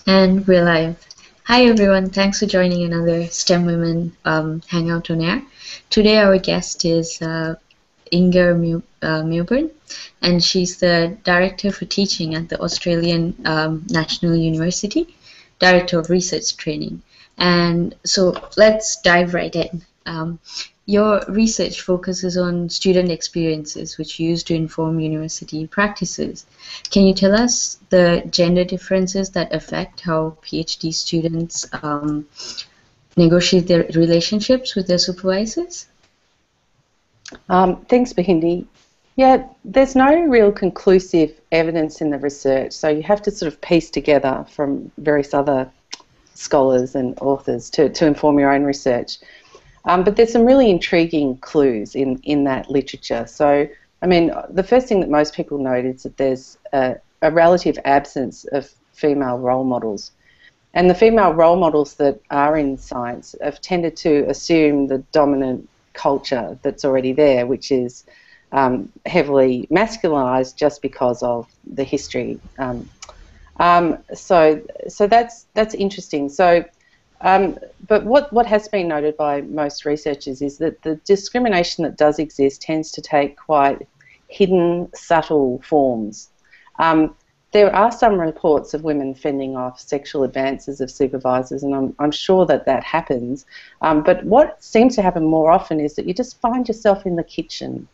And we're live. Hi everyone, thanks for joining another STEM Women Hangout on Air. Today our guest is Mewburn, and she's the Director for Teaching at the Australian National University, Director of Research Training. And so let's dive right in. Your research focuses on student experiences which you use to inform university practices. Can you tell us the gender differences that affect how PhD students negotiate their relationships with their supervisors? Thanks, Buddhini. Yeah, there's no real conclusive evidence in the research, so you have to sort of piece together from various other scholars and authors to inform your own research. But there's some really intriguing clues in that literature. So, I mean, the first thing that most people note is that there's a relative absence of female role models. And the female role models that are in science have tended to assume the dominant culture that's already there, which is heavily masculinized just because of the history. So that's interesting. So, but what has been noted by most researchers is that the discrimination that does exist tends to take quite hidden, subtle forms. There are some reports of women fending off sexual advances of supervisors, and I'm sure that happens. But what seems to happen more often is that you just find yourself in the kitchen.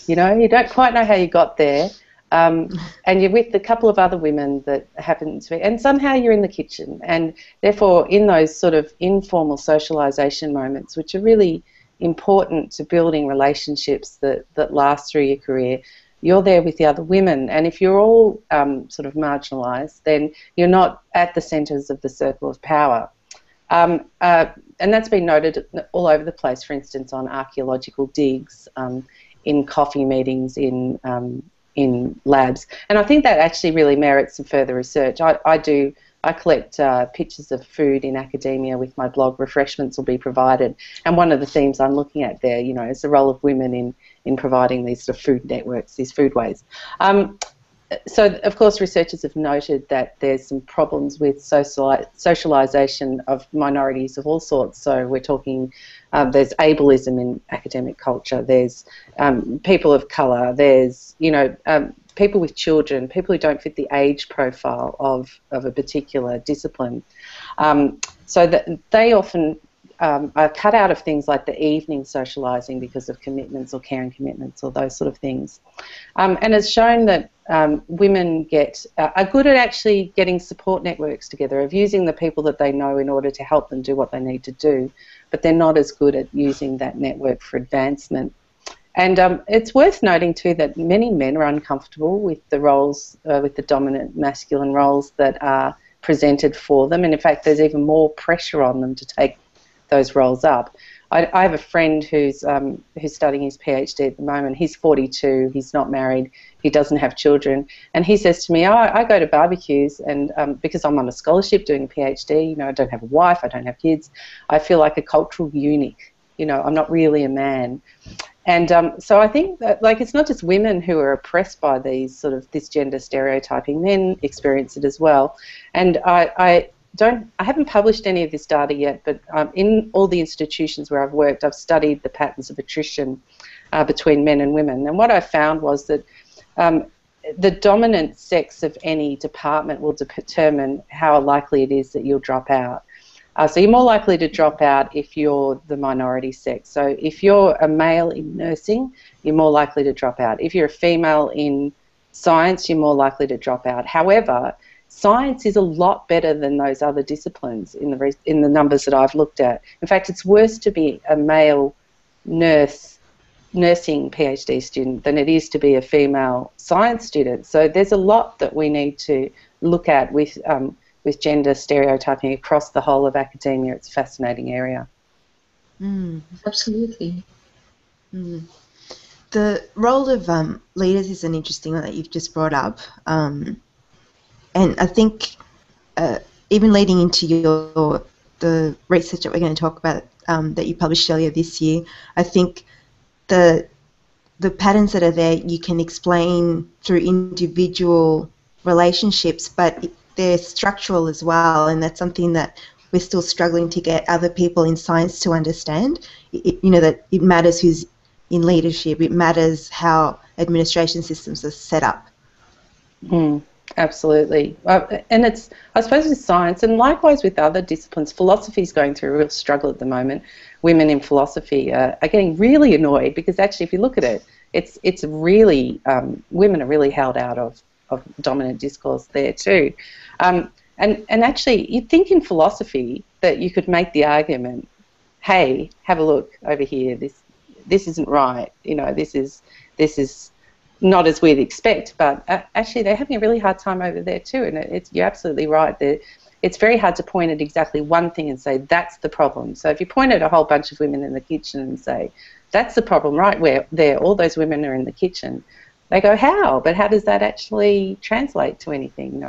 You know, you don't quite know how you got there, and you're with a couple of other women that happen to be, and somehow you're in the kitchen. And therefore, in those sort of informal socialisation moments, which are really important to building relationships that last through your career, you're there with the other women, and if you're all sort of marginalised, then you're not at the centres of the circle of power. And that's been noted all over the place, for instance, on archaeological digs, in coffee meetings, in labs. And I think that actually really merits some further research. I collect pictures of food in academia with my blog, Refreshments Will Be Provided, and one of the themes I'm looking at there, you know, is the role of women in providing these sort of food networks, these foodways. So, of course, researchers have noted that there's some problems with socialisation of minorities of all sorts. So we're talking, there's ableism in academic culture, there's people of colour, there's, you know, people with children, people who don't fit the age profile of a particular discipline. So that they often are cut out of things like the evening socialising because of commitments or caring commitments or those sort of things. And it's shown that women are good at actually getting support networks together, of using the people that they know in order to help them do what they need to do, but they're not as good at using that network for advancement. And it's worth noting too that many men are uncomfortable with the roles, with the dominant masculine roles that are presented for them, and in fact there's even more pressure on them to take those roles up. I have a friend who's studying his PhD at the moment. He's 42, he's not married, he doesn't have children, and he says to me, I go to barbecues, and because I'm on a scholarship doing a PhD, you know, I don't have a wife, I don't have kids, I feel like a cultural eunuch, you know, I'm not really a man. And so I think that, like, it's not just women who are oppressed by these sort of this gender stereotyping, men experience it as well. And I haven't published any of this data yet, but in all the institutions where I've worked, I've studied the patterns of attrition between men and women. And what I found was that the dominant sex of any department will determine how likely it is that you'll drop out. So you're more likely to drop out if you're the minority sex. So if you're a male in nursing, you're more likely to drop out. If you're a female in science, you're more likely to drop out. However, science is a lot better than those other disciplines in the numbers that I've looked at. In fact, it's worse to be a male nursing PhD student than it is to be a female science student. So there's a lot that we need to look at with gender stereotyping across the whole of academia. It's a fascinating area. Absolutely. The role of leaders is an interesting one that you've just brought up. And I think even leading into the research that we're going to talk about that you published earlier this year, I think the patterns that are there you can explain through individual relationships, but they're structural as well, and that's something that we're still struggling to get other people in science to understand. That it matters who's in leadership. It matters how administration systems are set up. Absolutely. And I suppose with science, and likewise with other disciplines, philosophy is going through a real struggle at the moment. Women in philosophy are getting really annoyed because actually, if you look at it, it's really, women are really held out of dominant discourse there too. And actually, you'd think in philosophy that you could make the argument, hey, have a look over here, this isn't right, this is not as we'd expect, but actually they're having a really hard time over there too, and you're absolutely right. It's very hard to point at exactly one thing and say that's the problem. So if you point at a whole bunch of women in the kitchen and say that's the problem, right, where all those women are in the kitchen, they go, how? But how does that actually translate to anything?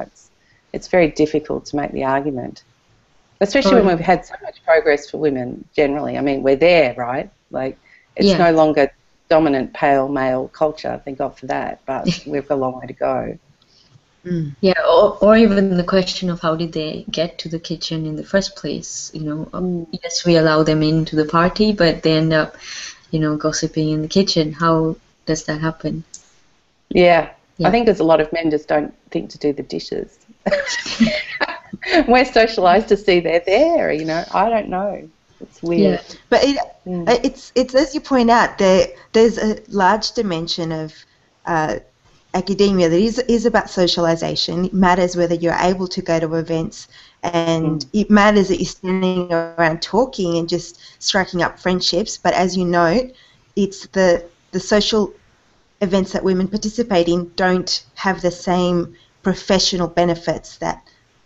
It's very difficult to make the argument, especially when we've had so much progress for women generally. I mean, we're there, right? Like, it's no longer dominant pale male culture, thank God for that, but we've got a long way to go. Yeah, or even the question of how did they get to the kitchen in the first place? Yes, we allow them into the party, but they end up, gossiping in the kitchen. How does that happen? Yeah. I think there's a lot of men just don't think to do the dishes. We're socialised to see they're there, I don't know. It's weird. Yeah. But it's as you point out, there's a large dimension of academia that is about socialisation. It matters whether you're able to go to events, and it matters that you're standing around talking and just striking up friendships. But as you note, it's the social events that women participate in don't have the same professional benefits that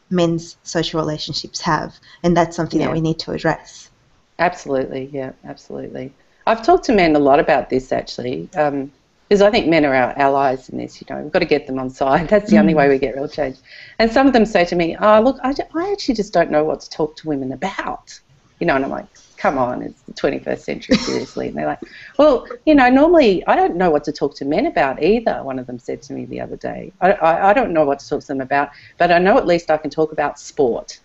men's social relationships have, and that's something that we need to address. Absolutely, yeah, absolutely. I've talked to men a lot about this actually, because I think men are our allies in this. We've got to get them on side. That's the only way we get real change. And some of them say to me, "Oh, look, I actually just don't know what to talk to women about." And I'm like, "Come on, it's the 21st century, seriously." And they're like, "Well, normally I don't know what to talk to men about either." One of them said to me the other day, "I don't know what to talk to them about, but I know at least I can talk about sport."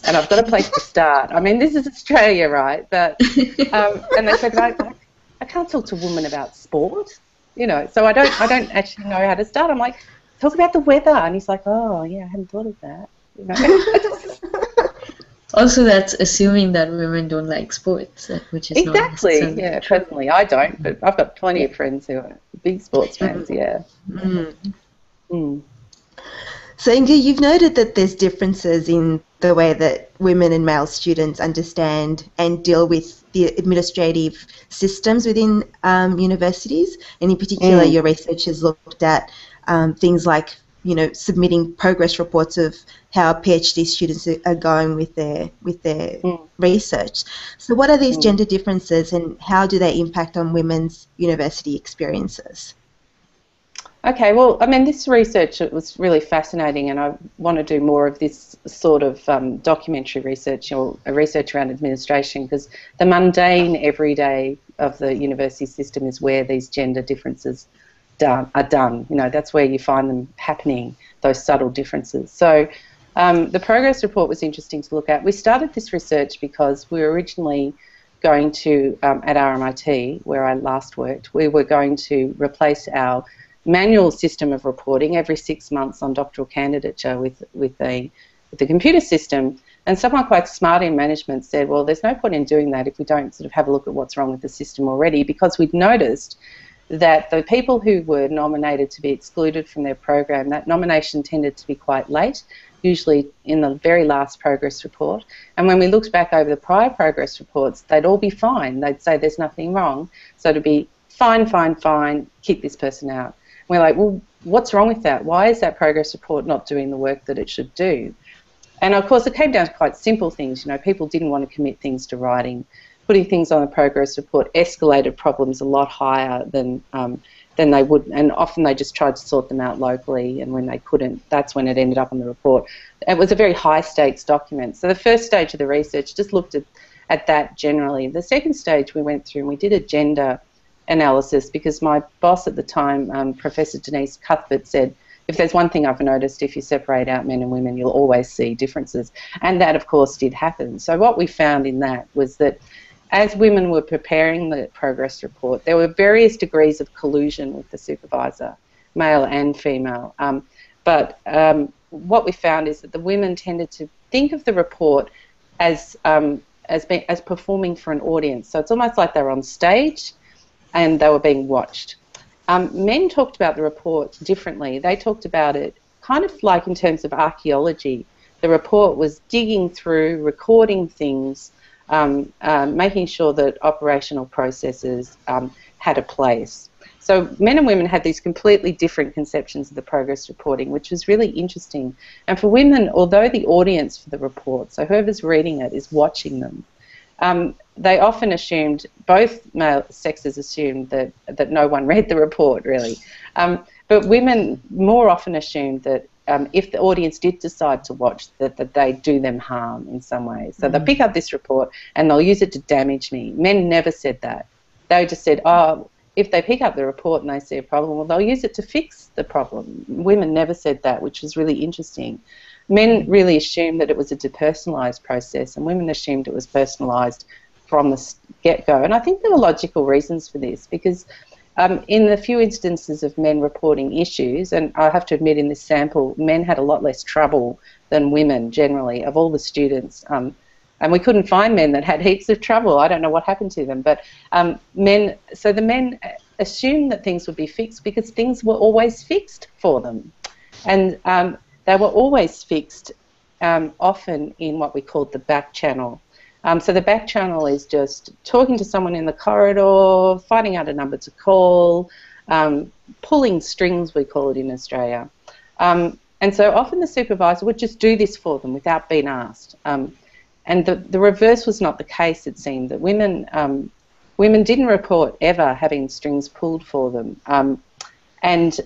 And I've got a place to start. I mean, this is Australia, right? But and they said, I can't talk to a woman about sport, So I don't actually know how to start. I'm like, talk about the weather, and he's like, oh yeah, I hadn't thought of that. Also, that's assuming that women don't like sports, which is exactly. Not yeah, personally, I don't, but I've got plenty of friends who are big sports fans. Yeah. So, Inga, you've noted that there's differences in the way that women and male students understand and deal with the administrative systems within universities, and in particular your research has looked at things like submitting progress reports of how PhD students are going with their research. So what are these gender differences, and how do they impact on women's university experiences? Okay, well, I mean, this research, it was really fascinating, and I want to do more of this sort of documentary research or research around administration, because the mundane everyday of the university system is where these gender differences are done. That's where you find them happening, those subtle differences. So the progress report was interesting to look at. We started this research because we were originally going to, at RMIT, where I last worked, we were going to replace our manual system of reporting every 6 months on doctoral candidature with a computer system. And someone quite smart in management said, well, there's no point in doing that if we don't sort of have a look at what's wrong with the system already, because we'd noticed that the people who were nominated to be excluded from their program, that nomination tended to be quite late, usually in the very last progress report. And when we looked back over the prior progress reports, they'd all be fine. They'd say there's nothing wrong. So it'd be fine, fine, fine, kick this person out. We're like, well, what's wrong with that? Why is that progress report not doing the work that it should do? And of course, it came down to quite simple things. People didn't want to commit things to writing. Putting things on the progress report escalated problems a lot higher than they would, and often they just tried to sort them out locally, and when they couldn't, that's when it ended up on the report. It was a very high-stakes document. So the first stage of the research just looked at that generally. The second stage we went through and we did a gender analysis, because my boss at the time, Professor Denise Cuthbert, said, if there's one thing I've noticed, if you separate out men and women, you'll always see differences. And that, of course, did happen. So what we found in that was that as women were preparing the progress report, there were various degrees of collusion with the supervisor, male and female. But what we found is that the women tended to think of the report as performing for an audience. So it's almost like they were on stage and they were being watched. Men talked about the report differently. They talked about it kind of like in terms of archaeology. The report was digging through, recording things, making sure that operational processes had a place. So men and women had these completely different conceptions of the progress reporting, which was really interesting. And for women, although the audience for the report, so whoever's reading it is watching them, they often assumed, both male sexes assumed that no one read the report, really. But women more often assumed that if the audience did decide to watch, that they do them harm in some way. So they'll pick up this report and they'll use it to damage me. Men never said that. They just said, oh, if they pick up the report and they see a problem, well, they'll use it to fix the problem. Women never said that, which was really interesting. Men really assumed that it was a depersonalised process, and women assumed it was personalised from the get-go. And I think there were logical reasons for this, because in the few instances of men reporting issues, and I have to admit in this sample, men had a lot less trouble than women generally, of all the students. And we couldn't find men that had heaps of trouble. I don't know what happened to them. But the men assumed that things would be fixed because things were always fixed for them. And they were always fixed, often in what we called the back channel. So the back channel is just talking to someone in the corridor, finding out a number to call, pulling strings, we call it in Australia. And so often the supervisor would just do this for them without being asked. And the reverse was not the case, it seemed, that women didn't report ever having strings pulled for them. And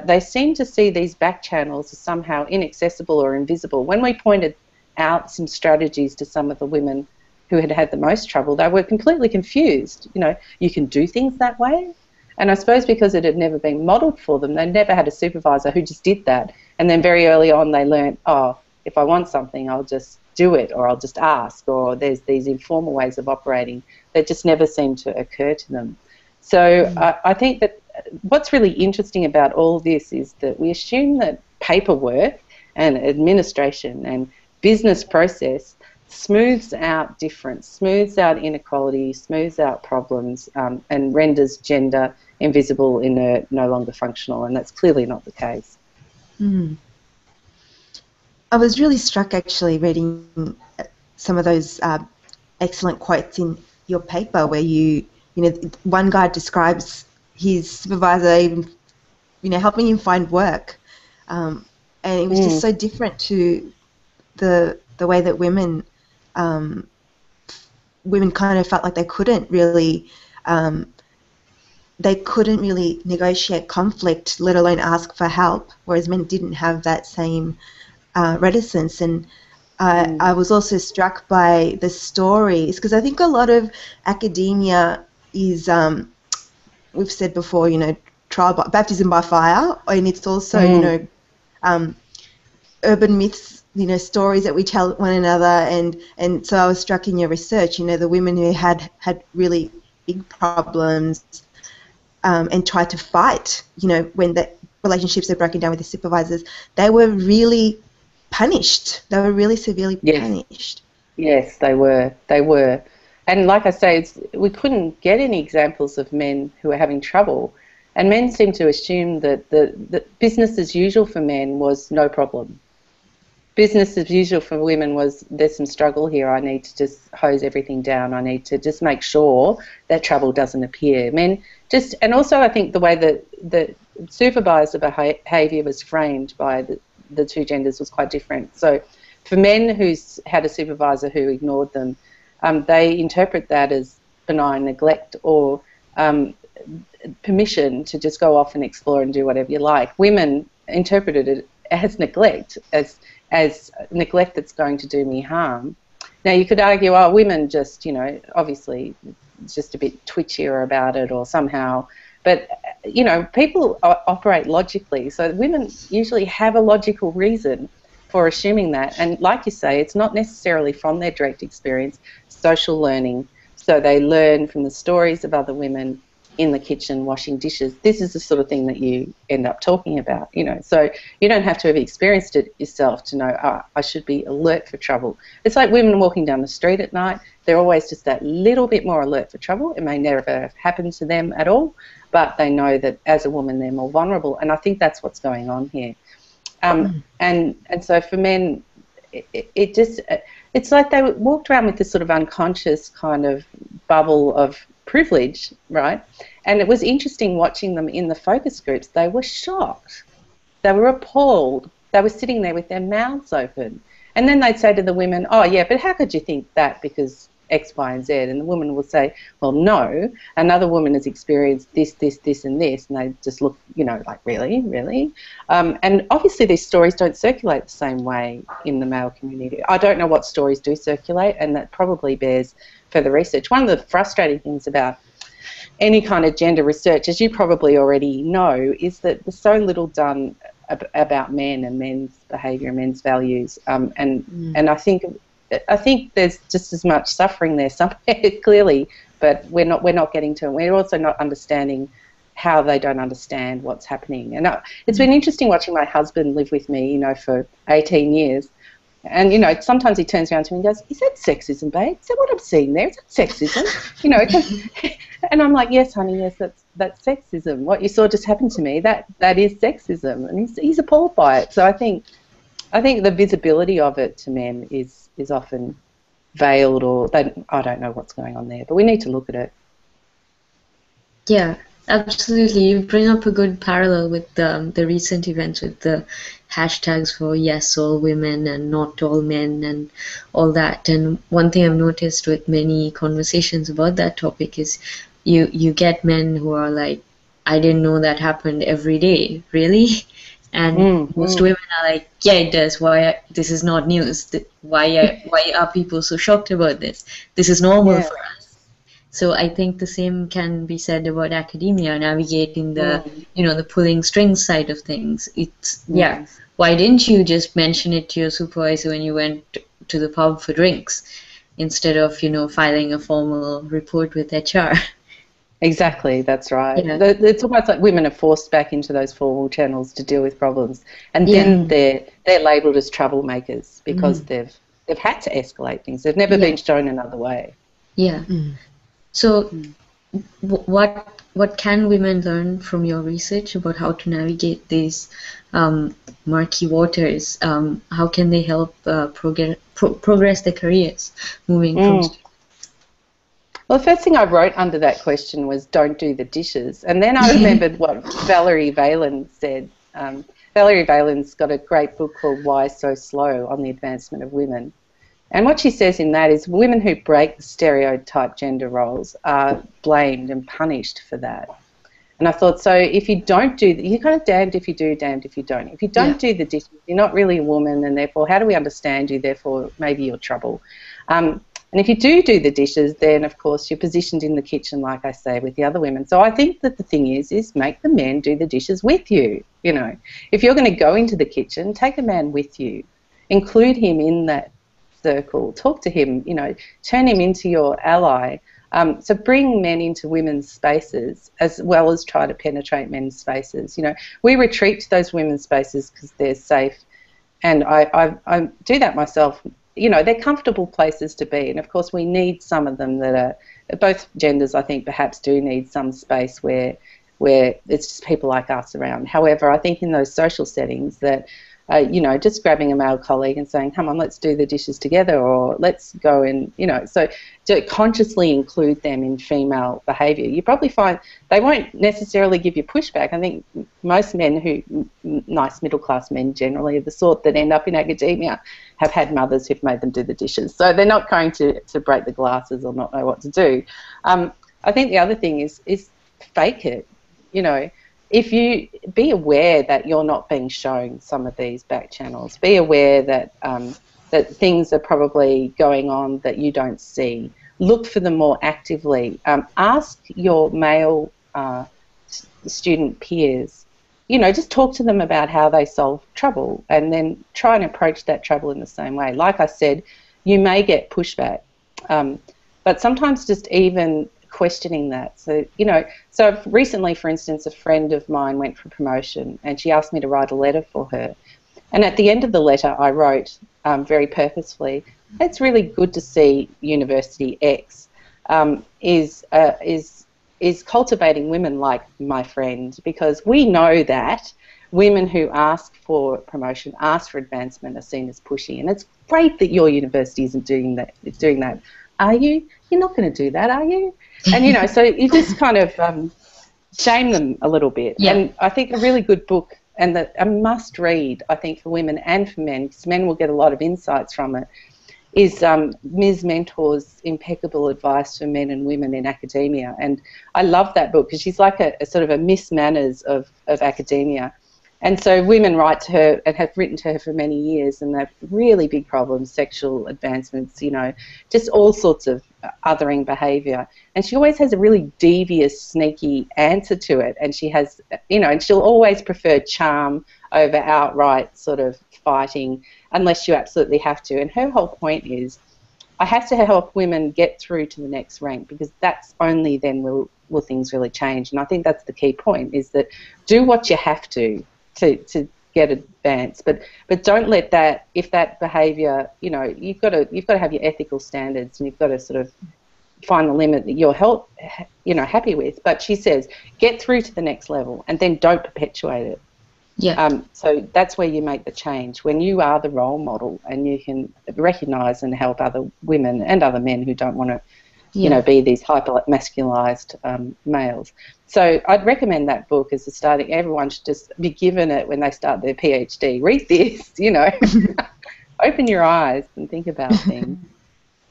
they seemed to see these back channels as somehow inaccessible or invisible. When we pointed out some strategies to some of the women who had had the most trouble, they were completely confused. You know, you can do things that way? And I suppose because it had never been modelled for them, they never had a supervisor who just did that. And then very early on they learned, oh, if I want something, I'll just do it, or I'll just ask, or there's these informal ways of operating that just never seemed to occur to them. So I think that what's really interesting about all this is that we assume that paperwork and administration and business process smooths out difference, smooths out inequality, smooths out problems, and renders gender invisible, inert, no longer functional, and that's clearly not the case. I was really struck actually reading some of those excellent quotes in your paper where you know, one guy describes his supervisor even, you know, helping him find work, and it was just so different to the way that women kind of felt like they couldn't really negotiate conflict, let alone ask for help, whereas men didn't have that same reticence. And I was also struck by the stories, because I think a lot of academia is, we've said before, you know, baptism by fire, and it's also, you know, urban myths, you know, stories that we tell one another, and so I was struck in your research, you know, the women who had really big problems and tried to fight, you know, when the relationships are broken down with the supervisors, they were really punished. They were really severely punished. Yes, they were. They were. And like I say, we couldn't get any examples of men who were having trouble. And men seem to assume that the business as usual for men was no problem. Business as usual for women was, there's some struggle here, I need to just hose everything down, I need to just make sure that trouble doesn't appear. Men just, and also I think the way that the supervisor behaviour was framed by the two genders was quite different. So for men who had a supervisor who ignored them, they interpret that as benign neglect or permission to just go off and explore and do whatever you like. Women interpreted it as neglect, as neglect that's going to do me harm. Now you could argue, oh, women just, you know, obviously just a bit twitchier about it, or somehow But, you know, people operate logically, so women usually have a logical reason for assuming that. And like you say, it's not necessarily from their direct experience, social learning. So they learn from the stories of other women in the kitchen washing dishes. This is the sort of thing that you end up talking about, you know. So you don't have to have experienced it yourself to know, oh, I should be alert for trouble. It's like women walking down the street at night. They're always just that little bit more alert for trouble. It may never have happened to them at all, but they know that as a woman they're more vulnerable. And I think that's what's going on here. And so for men, it's like they walked around with this sort of unconscious kind of bubble of privilege, right? And it was interesting watching them in the focus groups. They were shocked. They were appalled. They were sitting there with their mouths open. And then they'd say to the women, oh, yeah, but how could you think that because X, Y, and Z? And the woman would say, well, no, another woman has experienced this, this, this, and this. And they just look, you know, like, really, really? And obviously these stories don't circulate the same way in the male community. I don't know what stories do circulate, and that probably bears further research. One of the frustrating things about any kind of gender research, as you probably already know, is that there's so little done about men and men's behaviour and men's values. And I think there's just as much suffering there somewhere, clearly, but we're not getting to it. We're also not understanding how they don't understand what's happening. And it's been interesting watching my husband live with me, you know, for 18 years. And, you know, sometimes he turns around to me and goes, is that sexism, babe? Is that what I'm seeing there? Is that sexism? You know, and I'm like, yes, honey, yes, that's sexism. What you saw just happened to me, that is sexism. And he's appalled by it. So I think the visibility of it to men is often veiled, or I don't know what's going on there, but we need to look at it. Yeah, absolutely. You bring up a good parallel with the recent events with the hashtags for yes, all women and not all men and all that. And one thing I've noticed with many conversations about that topic is you get men who are like, I didn't know that happened every day, really? And most women are like, yeah, it does. Why? This is not news. Why are people so shocked about this? This is normal for us. So I think the same can be said about academia, navigating the, you know, the pulling strings side of things. It's, why didn't you just mention it to your supervisor when you went to the pub for drinks instead of, you know, filing a formal report with HR? Exactly, that's right. Yeah. It's almost like women are forced back into those formal channels to deal with problems, and then they're labelled as troublemakers because they've had to escalate things. They've never been shown another way. Yeah. So, what can women learn from your research about how to navigate these murky waters? How can they help progress their careers moving from? Well, the first thing I wrote under that question was don't do the dishes. And then I remembered what Valerie Valen said. Valerie Valen's got a great book called Why So Slow on the Advancement of Women. And what she says in that is women who break the stereotype gender roles are blamed and punished for that. And I thought, so if you don't do, you're kind of damned if you do, damned if you don't. If you don't do the dishes, you're not really a woman, and therefore how do we understand you? Therefore maybe you're trouble. And if you do the dishes, then, of course, you're positioned in the kitchen, like I say, with the other women. So I think that the thing is make the men do the dishes with you, you know. If you're going to go into the kitchen, take a man with you. Include him in that circle. Talk to him, you know, turn him into your ally. So bring men into women's spaces as well as try to penetrate men's spaces. You know, we retreat to those women's spaces because they're safe, and I do that myself. You know, they're comfortable places to be, and of course we need some of them that are, both genders I think perhaps do need some space where it's just people like us around. However, I think in those social settings that, you know, just grabbing a male colleague and saying, come on, let's do the dishes together, or let's go and, you know, so to consciously include them in female behaviour. You probably find they won't necessarily give you pushback. I think most men nice middle-class men generally, are the sort that end up in academia have had mothers who've made them do the dishes. So they're not going to break the glasses or not know what to do. I think the other thing is fake it, you know. If you be aware that you're not being shown some of these back channels, be aware that that things are probably going on that you don't see. Look for them more actively. Ask your male student peers, you know, just talk to them about how they solve trouble, and then try and approach that trouble in the same way. Like I said, you may get pushback, but sometimes just even questioning that. So, you know, so recently, for instance, a friend of mine went for promotion and she asked me to write a letter for her. And at the end of the letter, I wrote very purposefully, it's really good to see University X is cultivating women like my friend, because we know that women who ask for promotion, ask for advancement, are seen as pushy. And it's great that your university isn't doing that. Are you? You're not going to do that, are you? And, you know, so you just kind of shame them a little bit. Yeah. And I think a really good book, and a must read, I think, for women and for men, because men will get a lot of insights from it, is Ms. Mentor's impeccable advice for men and women in academia. And I love that book because she's like a sort of a Miss Manners of academia. And so women write to her and have written to her for many years, and they've really big problems, sexual advancements, you know, just all sorts of othering behaviour. And she always has a really devious, sneaky answer to it. And she has, you know, and she'll always prefer charm over outright sort of fighting, unless you absolutely have to. And her whole point is, I have to help women get through to the next rank, because that's only then will things really change. And I think that's the key point, is that do what you have to get advanced, but don't let that, if that behaviour, you know, you've got to have your ethical standards, and you've got to sort of find the limit that you're happy with. But she says, get through to the next level, and then don't perpetuate it. Yeah. So that's where you make the change, when you are the role model and you can recognise and help other women and other men who don't want to, you know, be these hyper-masculised males. So I'd recommend that book as a starting. Everyone should just be given it when they start their PhD. Read this, you know, open your eyes and think about things.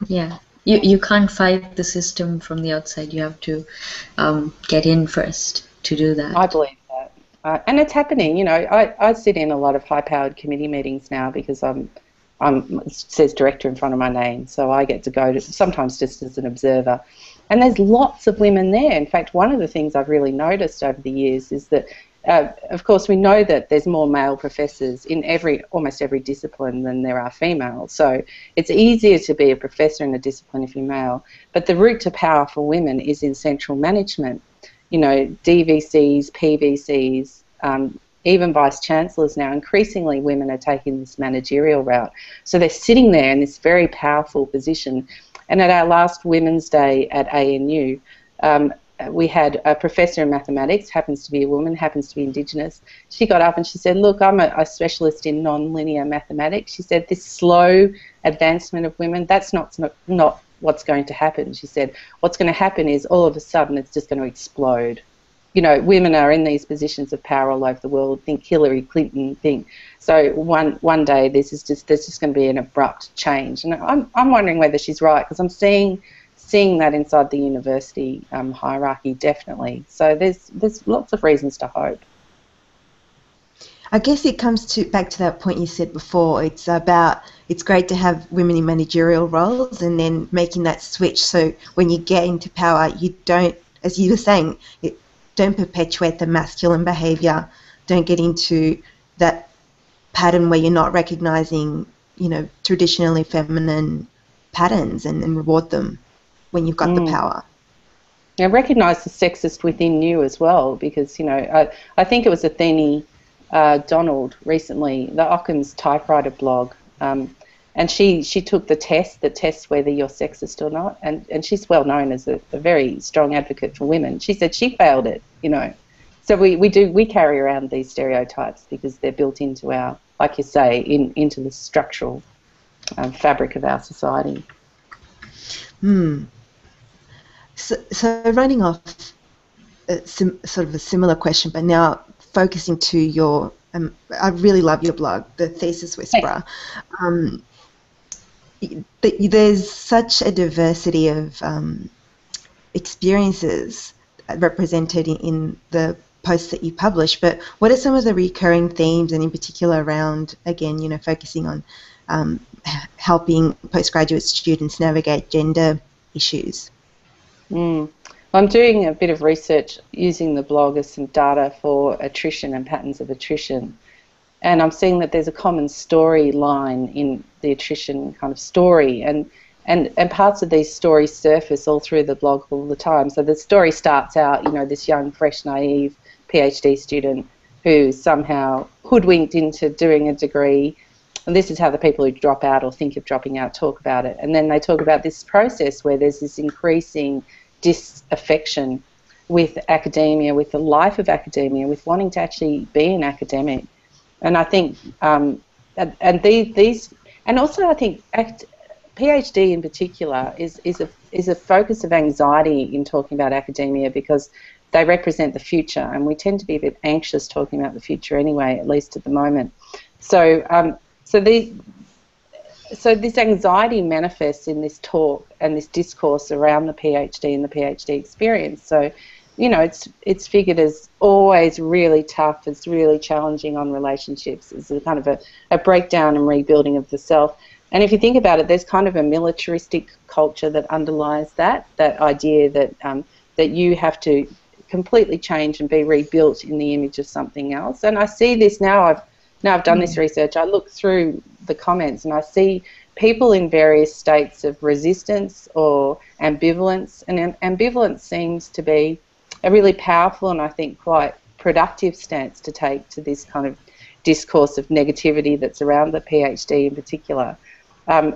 Yeah. You can't fight the system from the outside. You have to get in first to do that. I believe that. And it's happening, you know. I sit in a lot of high-powered committee meetings now because it says director in front of my name, so I get to go to, sometimes just as an observer. And there's lots of women there. In fact, one of the things I've really noticed over the years is that, of course, we know that there's more male professors in almost every discipline than there are females. So it's easier to be a professor in a discipline if you're male. But the route to power for women is in central management. You know, DVCs, PVCs, even vice-chancellors now. Increasingly women are taking this managerial route. So they're sitting there in this very powerful position. And at our last Women's Day at ANU, we had a professor in mathematics, happens to be a woman, happens to be Indigenous. She got up and she said, look, I'm a specialist in non-linear mathematics. She said, this slow advancement of women, that's not what's going to happen. She said, what's going to happen is all of a sudden it's just going to explode. You know, women are in these positions of power all over the world. Think Hillary Clinton. So one day there's just going to be an abrupt change, and I'm wondering whether she's right, because I'm seeing that inside the university hierarchy, definitely. So there's lots of reasons to hope. I guess it comes back to that point you said before. It's great to have women in managerial roles, and then making that switch so when you get into power, you don't, as you were saying, don't perpetuate the masculine behaviour. Don't get into that pattern where you're not recognising, you know, traditionally feminine patterns and reward them when you've got the power. Now, recognise the sexist within you as well, because, you know, I think it was Athene Donald recently, the Occam's typewriter blog, and she took the test that tests whether you're sexist or not, and she's well known as a very strong advocate for women. She said she failed it, you know. So we carry around these stereotypes because they're built into our, like you say, into the structural fabric of our society. So running off sort of a similar question, but now focusing to your, I really love your blog, the Thesis Whisperer. There's such a diversity of experiences represented in the posts that you publish, but what are some of the recurring themes, and in particular around, again, you know, focusing on helping postgraduate students navigate gender issues? I'm doing a bit of research using the blog as some data for attrition and patterns of attrition. And I'm seeing that there's a common storyline in the attrition kind of story, and parts of these stories surface all through the blog all the time. So the story starts out, this young, fresh, naive PhD student who's somehow hoodwinked into doing a degree, and this is how the people who drop out or think of dropping out talk about it. And then they talk about this process where there's this increasing disaffection with academia, with the life of academia, with wanting to actually be an academic. And I think, and also I think PhD in particular is a focus of anxiety in talking about academia, because they represent the future, and we tend to be a bit anxious talking about the future anyway, at least at the moment. So this anxiety manifests in this talk and this discourse around the PhD and the PhD experience. So, it's figured as always really tough, it's really challenging on relationships, it's a kind of a breakdown and rebuilding of the self. And if you think about it, there's kind of a militaristic culture that underlies that idea that that you have to completely change and be rebuilt in the image of something else. And I see this now. I've done this research. I look through the comments and I see people in various states of resistance or ambivalence, and ambivalence seems to be a really powerful and I think quite productive stance to take to this kind of discourse of negativity that's around the PhD in particular. And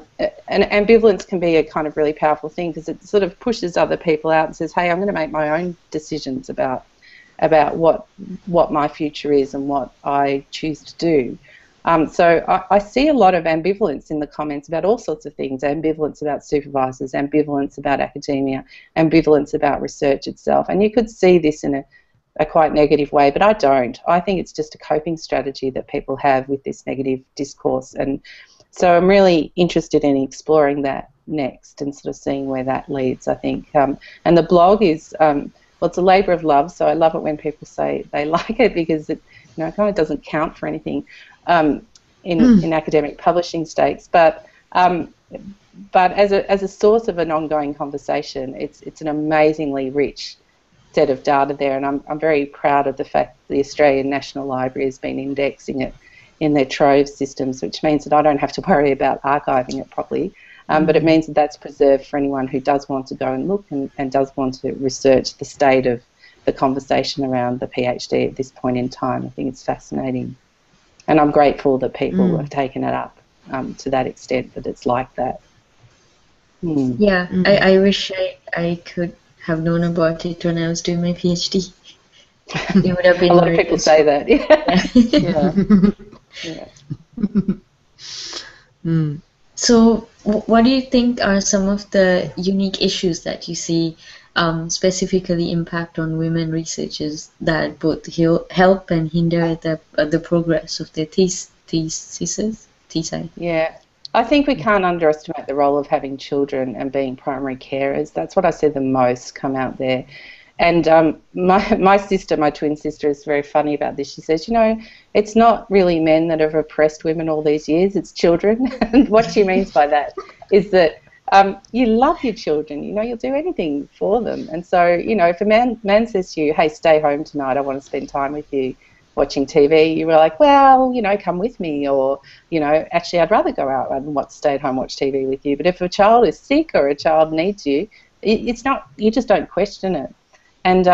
ambivalence can be a kind of really powerful thing, because it sort of pushes other people out and says, hey, I'm going to make my own decisions about what my future is and what I choose to do. So I see a lot of ambivalence in the comments about all sorts of things: ambivalence about supervisors, ambivalence about academia, ambivalence about research itself. And you could see this in a quite negative way, but I don't. I think it's just a coping strategy that people have with this negative discourse. And so I'm really interested in exploring that next and sort of seeing where that leads, I think. And the blog is, well, it's a labour of love, so I love it when people say they like it, because it, it kind of doesn't count for anything in academic publishing stakes. But as a source of an ongoing conversation, it's an amazingly rich set of data there, and I'm very proud of the fact that the Australian National Library has been indexing it in their Trove systems, which means that I don't have to worry about archiving it properly. But it means that that's preserved for anyone who does want to go and look and does want to research the state of the conversation around the PhD at this point in time. I think it's fascinating. And I'm grateful that people have taken it up to that extent, that it's like that. Yeah, I wish I could have known about it when I was doing my PhD. It would have been a lot of people say that. Yeah. So what do you think are some of the unique issues that you see specifically impact on women researchers that both help and hinder the progress of their theses? Yeah. I think we can't underestimate the role of having children and being primary carers. That's what I see the most come out there. And my sister, my twin sister, is very funny about this. She says, it's not really men that have oppressed women all these years, it's children. And what she means by that is that you love your children, you'll do anything for them. And so, if a man says to you, hey, stay home tonight, I want to spend time with you watching TV, you were like, well, come with me, or, actually I'd rather go out and stay at home, watch TV with you. But if a child is sick or a child needs you, it's not, you just don't question it. And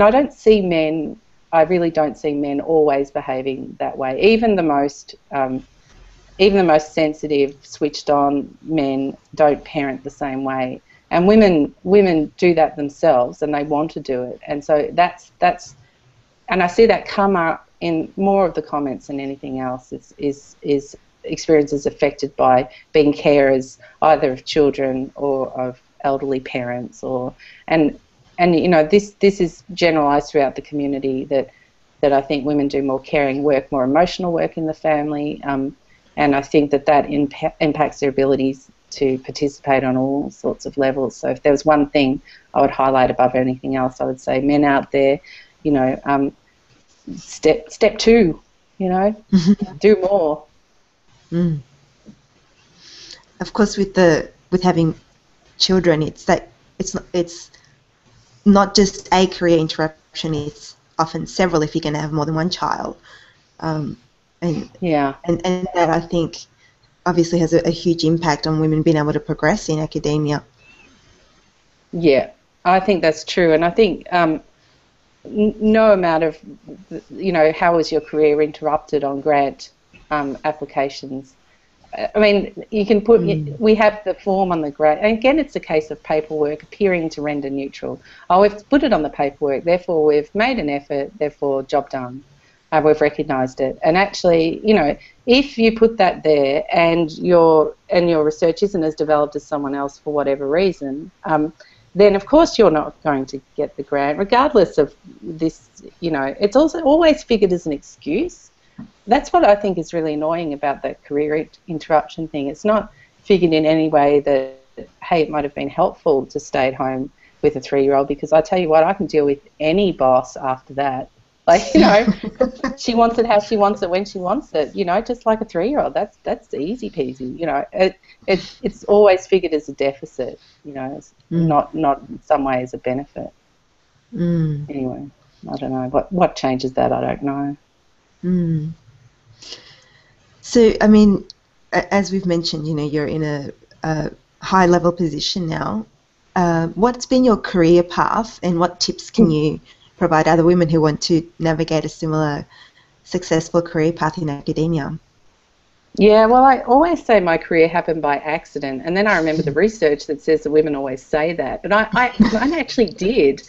I don't see men, I really don't see men always behaving that way. Even the most sensitive, switched on men don't parent the same way. And women do that themselves, and they want to do it. And so that's and I see that come up in more of the comments than anything else, is experiences affected by being carers, either of children or of elderly parents, and this is generalised throughout the community, that I think women do more caring work, more emotional work in the family, and I think that impacts their abilities to participate on all sorts of levels. So if there was one thing I would highlight above anything else, I would say men out there, step two, do more. Of course, with having children, it's not just a career interruption, it's often several if you're going to have more than one child. And that, I think, obviously has a huge impact on women being able to progress in academia. Yeah, I think that's true, and I think no amount of, how was your career interrupted on grant applications. I mean, you can put, we have the form on the grant, and again, it's a case of paperwork appearing to render neutral. Oh, we've put it on the paperwork, therefore we've made an effort, therefore job done. We've recognised it. And actually, if you put that there and your research isn't as developed as someone else for whatever reason, then of course you're not going to get the grant, regardless of this. It's also always figured as an excuse. That's what I think is really annoying about that career interruption thing. It's not figured in any way that, hey, it might have been helpful to stay at home with a 3-year-old, because I tell you what, I can deal with any boss after that. Like, she wants it how she wants it when she wants it, just like a 3-year-old. That's easy peasy. It's always figured as a deficit, not in some way as a benefit. Anyway, I don't know. What changes that, I don't know. So, I mean, as we've mentioned, you're in a high-level position now. What's been your career path, and what tips can you provide other women who want to navigate a similar successful career path in academia? Yeah, well, I always say my career happened by accident, and then I remember the research that says that women always say that, but I actually did.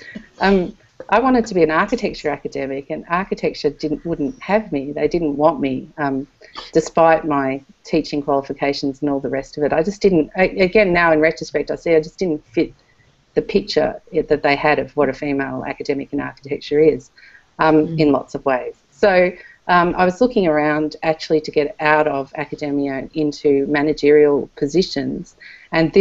I wanted to be an architecture academic, and architecture wouldn't have me. They didn't want me, despite my teaching qualifications and all the rest of it. I just didn't. Again, now in retrospect, I see I just didn't fit the picture that they had of what a female academic in architecture is, in lots of ways. So I was looking around actually to get out of academia into managerial positions, and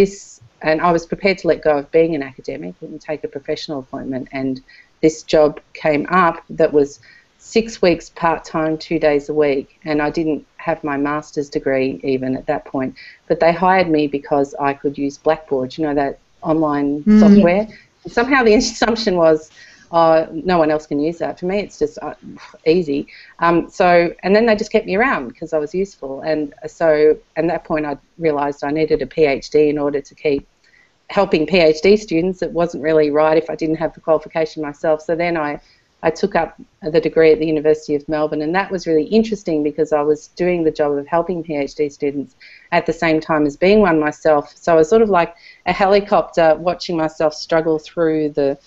I was prepared to let go of being an academic and take a professional appointment, and this job came up that was 6 weeks part-time, 2 days a week, and I didn't have my master's degree even at that point, but they hired me because I could use Blackboard, that online software. And somehow the assumption was, no one else can use that. For me, it's just easy. And then they just kept me around because I was useful. And so at that point, I realised I needed a PhD in order to keep helping PhD students. It wasn't really right if I didn't have the qualification myself. So then I took up the degree at the University of Melbourne, and that was really interesting because I was doing the job of helping PhD students at the same time as being one myself. So I was sort of like a helicopter watching myself struggle through the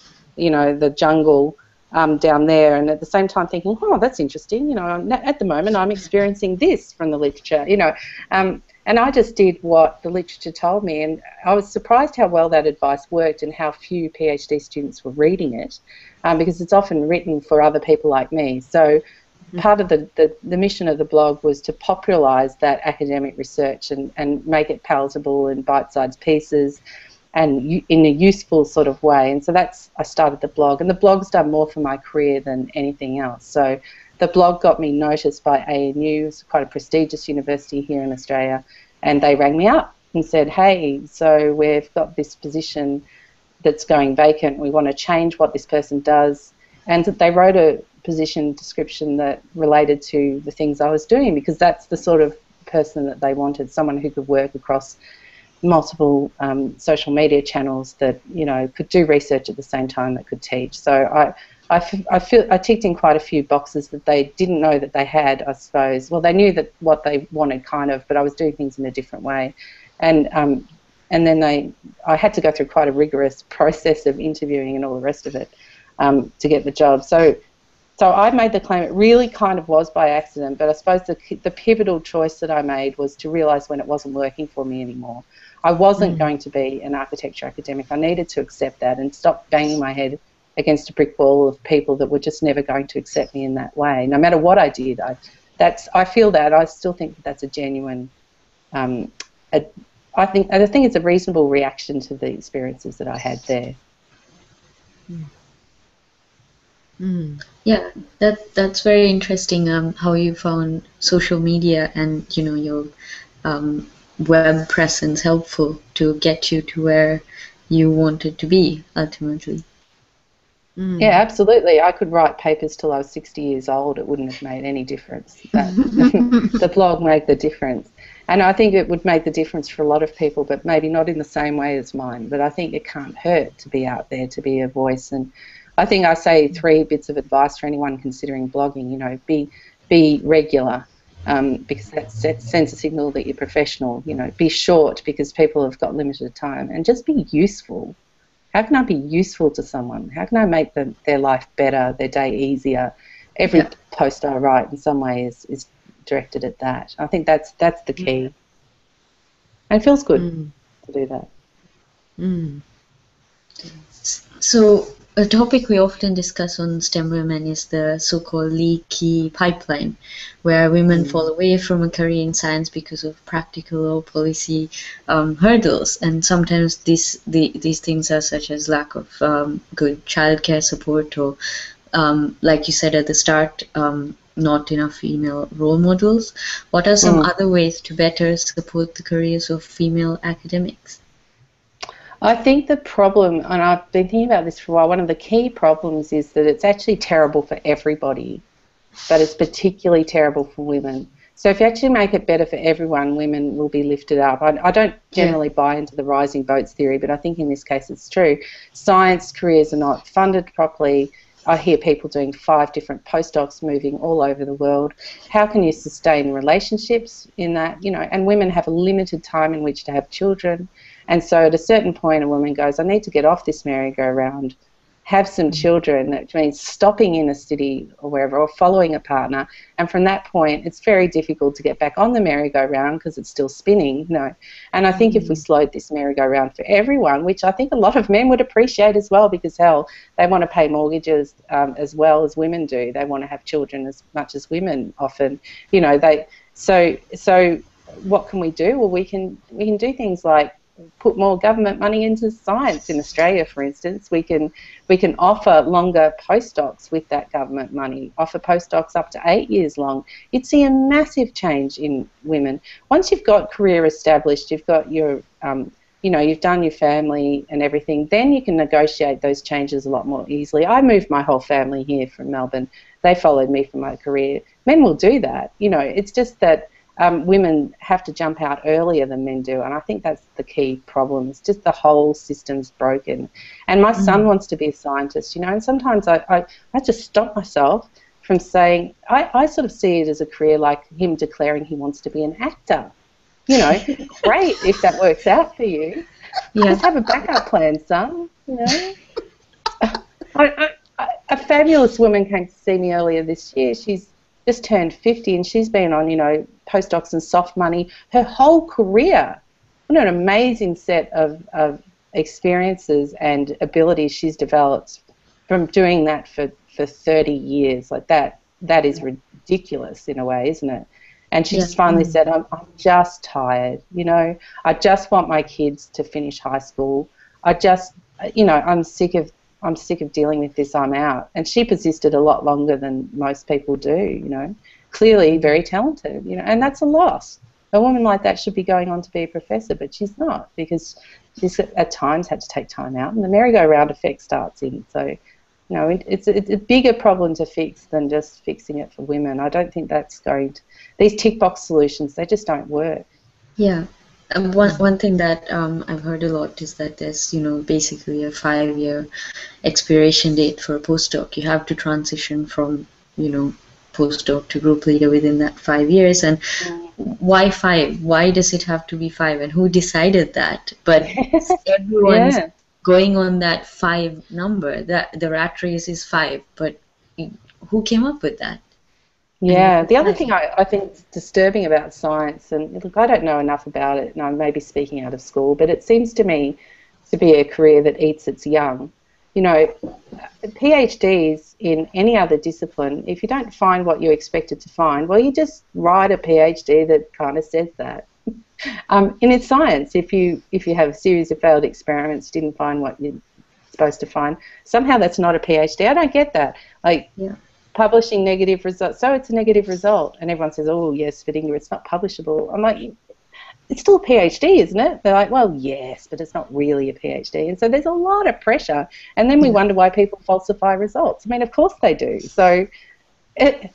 jungle down there, and at the same time thinking, oh, that's interesting, at the moment I'm experiencing this from the literature, and I just did what the literature told me, and I was surprised how well that advice worked and how few PhD students were reading it, because it's often written for other people like me. So part of the mission of the blog was to popularise that academic research and make it palatable in bite-sized pieces and in a useful sort of way. And so I started the blog, and the blog's done more for my career than anything else. So the blog got me noticed by ANU, it's quite a prestigious university here in Australia, and they rang me up and said, hey, so we've got this position that's going vacant, we want to change what this person does. And they wrote a position description that related to the things I was doing, because that's the sort of person that they wanted, someone who could work across multiple social media channels that could do research at the same time that could teach. So I feel I ticked in quite a few boxes that they didn't know that they had, I suppose. Well, they knew that what they wanted kind of, but I was doing things in a different way. And then I had to go through quite a rigorous process of interviewing and all the rest of it to get the job. So I made the claim it really kind of was by accident, but I suppose the pivotal choice that I made was to realise when it wasn't working for me anymore. I wasn't going to be an architecture academic. I needed to accept that and stop banging my head against a brick wall of people that were just never going to accept me in that way. No matter what I did, I feel that. I still think that that's a genuine, I think it's a reasonable reaction to the experiences that I had there. Yeah, that's very interesting. How you found social media and your web presence helpful to get you to where you wanted to be ultimately. Yeah, absolutely. I could write papers till I was 60 years old. It wouldn't have made any difference. The blog made the difference. And I think it would make the difference for a lot of people, but maybe not in the same way as mine. But I think it can't hurt to be out there, to be a voice. And I think I say 3 bits of advice for anyone considering blogging. You know, be regular, because that sends a signal that you're professional. You know, be short because people have got limited time, and just be useful. How can I be useful to someone? How can I make their life better, their day easier? Every post I write in some way is directed at that. I think that's the key. And it feels good to do that. So a topic we often discuss on STEM Women is the so-called leaky pipeline, where women fall away from a career in science because of practical or policy hurdles. And sometimes these things are such as lack of good childcare support, or like you said at the start, not enough female role models. What are some other ways to better support the careers of female academics? I think the problem, and I've been thinking about this for a while, one of the key problems is that it's actually terrible for everybody, but it's particularly terrible for women. So if you actually make it better for everyone, women will be lifted up. I don't generally buy into the rising boats theory, but I think in this case it's true. Science careers are not funded properly. I hear people doing 5 different postdocs, moving all over the world. How can you sustain relationships in that? You know, and women have a limited time in which to have children. And so at a certain point, a woman goes, I need to get off this merry-go-round, have some children. That means stopping in a city or wherever, or following a partner. And from that point, it's very difficult to get back on the merry-go-round because it's still spinning. No. And I think if we slowed this merry-go-round for everyone, which I think a lot of men would appreciate as well, because, hell, they want to pay mortgages as well as women do. They want to have children as much as women often. You know, so what can we do? Well, we can do things like put more government money into science in Australia, for instance. We can offer longer postdocs with that government money, offer postdocs up to 8 years long. You'd see a massive change in women. Once you've got career established, you've got your, you've done your family and everything, then you can negotiate those changes a lot more easily. I moved my whole family here from Melbourne. They followed me for my career. Men will do that. You know, it's just that women have to jump out earlier than men do, and I think that's the key problem. It's just the whole system's broken. And my son wants to be a scientist, you know, and sometimes I just stop myself from saying, I sort of see it as a career like him declaring he wants to be an actor. You know, great if that works out for you. Just have a backup plan, son, you know. A fabulous woman came to see me earlier this year. She's just turned 50 and she's been on, you know, postdocs and soft money her whole career. What an amazing set of experiences and abilities she's developed from doing that for 30 years. Like that is ridiculous in a way, isn't it? And she just finally said, I'm just tired, you know. I just want my kids to finish high school. I just, you know, I'm sick of dealing with this, I'm out. And she persisted a lot longer than most people do, you know. Clearly very talented, you know, and that's a loss. A woman like that should be going on to be a professor, but she's not, because she's at times had to take time out, and the merry-go-round effect starts in. So, you know, it's a bigger problem to fix than just fixing it for women. I don't think that's going to... These tick-box solutions, they just don't work. Yeah. One thing that I've heard a lot is that there's, you know, basically a 5-year expiration date for a postdoc. You have to transition from, you know, postdoc to group leader within that 5 years. And why 5? Why does it have to be 5? And who decided that? But everyone's going on that 5 number. That the rat race is 5. But who came up with that? Yeah, the other thing I think is disturbing about science, and look, I don't know enough about it, and I may be speaking out of school, but it seems to me to be a career that eats its young. You know, PhDs in any other discipline, if you don't find what you expected to find, well, you just write a PhD that kind of says that. And in science, if you have a series of failed experiments, you didn't find what you're supposed to find, somehow that's not a PhD. I don't get that. Like, publishing negative results, so it's a negative result, and everyone says, oh yes, but Inga, it's not publishable. I'm like, it's still a PhD, isn't it? They're like, well, yes, but it's not really a PhD. And so there's a lot of pressure. And then we wonder why people falsify results. I mean, of course they do. So it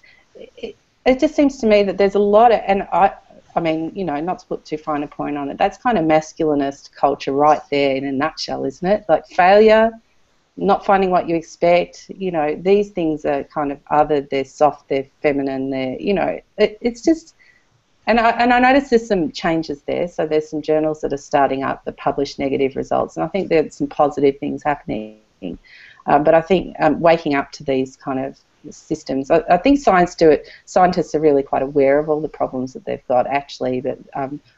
just seems to me that there's a lot of, and I mean, you know, not to put too fine a point on it, that's kind of masculinist culture right there in a nutshell, isn't it? Like failure, not finding what you expect, you know, these things are kind of other, they're soft, they're feminine, they're, you know, it's just, and I notice there's some changes there. So there's some journals that are starting up that publish negative results, and I think there's some positive things happening. But I think waking up to these kind of systems, I think scientists are really quite aware of all the problems that they've got actually, but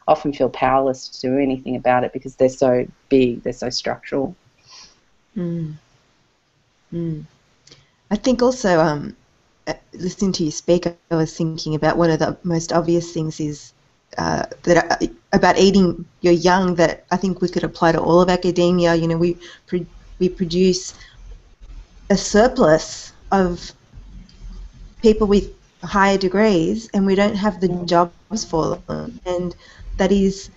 often feel powerless to do anything about it because they're so big, they're so structural. I think also listening to you speak, I was thinking about one of the most obvious things is that about eating your young, that I think we could apply to all of academia. You know, we produce a surplus of people with higher degrees, and we don't have the jobs for them, and that is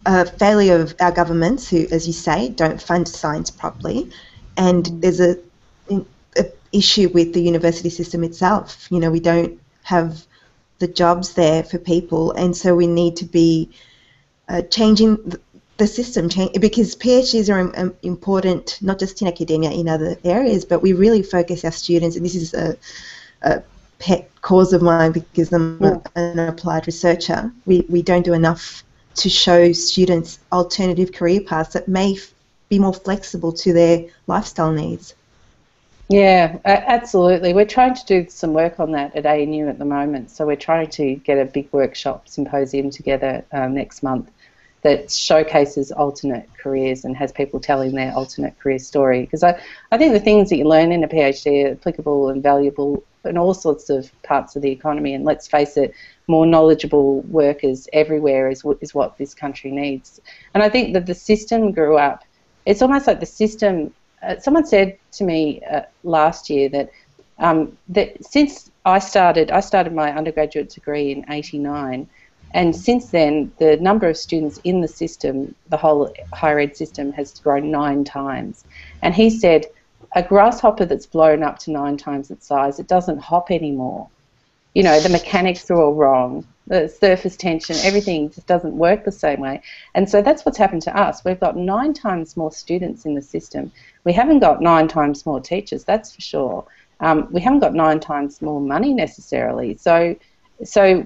a failure of our governments, who, as you say, don't fund science properly, and there's a issue with the university system itself. You know, we don't have the jobs there for people, and so we need to be changing the system, because PhDs are important not just in academia, in other areas, but we really focus our students, and this is a pet cause of mine because I'm an applied researcher. We don't do enough to show students alternative career paths that may be more flexible to their lifestyle needs. Yeah, absolutely. We're trying to do some work on that at ANU at the moment. So we're trying to get a big workshop symposium together next month that showcases alternate careers and has people telling their alternate career story. Because I think the things that you learn in a PhD are applicable and valuable in all sorts of parts of the economy. And let's face it, more knowledgeable workers everywhere is what this country needs. And I think that the system grew up. It's almost like the system. Someone said to me last year that since I started my undergraduate degree in '89, and since then the number of students in the system, the whole higher ed system, has grown 9 times. And he said, a grasshopper that's blown up to 9 times its size, it doesn't hop anymore. You know, the mechanics are all wrong. The surface tension, everything just doesn't work the same way. And so that's what's happened to us. We've got 9 times more students in the system. We haven't got 9 times more teachers, that's for sure. We haven't got 9 times more money necessarily. So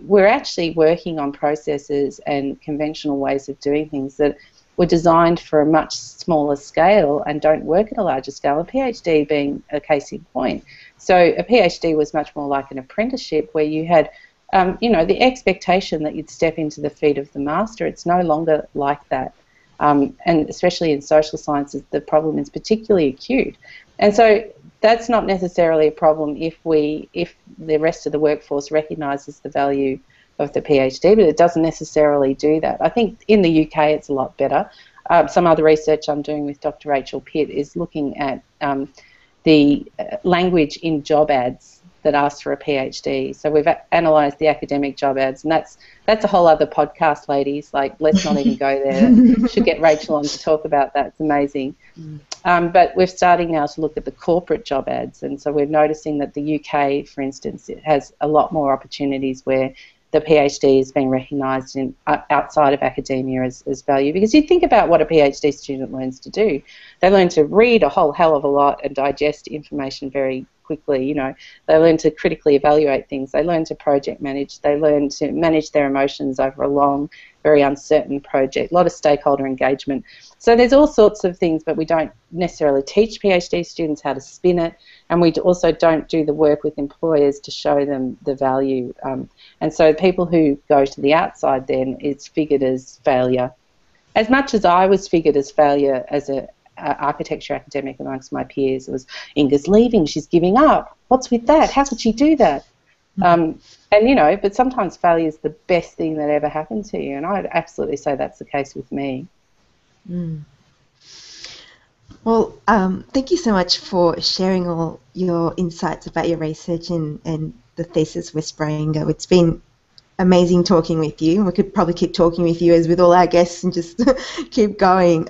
we're actually working on processes and conventional ways of doing things that were designed for a much smaller scale and don't work at a larger scale, a PhD being a case in point. So a PhD was much more like an apprenticeship where you had you know, the expectation that you'd step into the feet of the master. It's no longer like that. And especially in social sciences, the problem is particularly acute. And so that's not necessarily a problem if the rest of the workforce recognises the value of the PhD, but it doesn't necessarily do that. I think in the UK it's a lot better. Some other research I'm doing with Dr. Rachel Pitt is looking at the language in job ads that ask for a PhD. So we've analysed the academic job ads, and that's a whole other podcast, ladies. Like, let's not even go there. Should get Rachel on to talk about that. It's amazing. But we're starting now to look at the corporate job ads, and so we're noticing that the UK, for instance, it has a lot more opportunities where the PhD is being recognised in outside of academia as value. Because you think about what a PhD student learns to do. They learn to read a whole hell of a lot and digest information very quickly. You know, they learn to critically evaluate things. They learn to project manage. They learn to manage their emotions over a long, very uncertain project. A lot of stakeholder engagement. So there's all sorts of things, but we don't necessarily teach PhD students how to spin it, and we also don't do the work with employers to show them the value. And so people who go to the outside then, it's figured as failure. As much as I was figured as failure as a architecture academic amongst my peers, it was, Inga's leaving, she's giving up. What's with that? How could she do that? And, you know, but sometimes failure is the best thing that ever happened to you, and I'd absolutely say that's the case with me. Well, thank you so much for sharing all your insights about your research and the Thesis Whisperer. It's been amazing talking with you. We could probably keep talking with you as with all our guests and just keep going.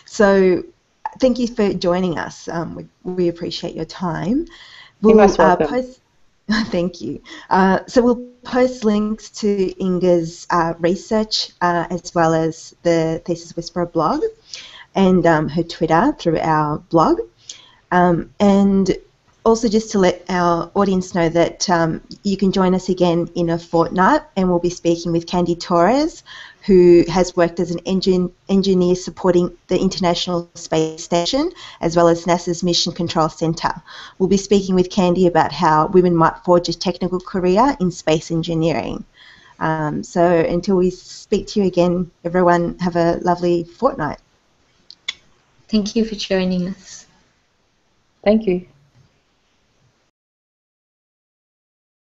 So thank you for joining us. We appreciate your time. You're most welcome. Thank you. So we'll post links to Inga's research as well as the Thesis Whisperer blog and her Twitter through our blog. And also just to let our audience know that you can join us again in a fortnight, and we'll be speaking with Candy Torres, who has worked as an engineer supporting the International Space Station as well as NASA's Mission Control Center. We'll be speaking with Candy about how women might forge a technical career in space engineering. So until we speak to you again, everyone have a lovely fortnight. Thank you for joining us. Thank you.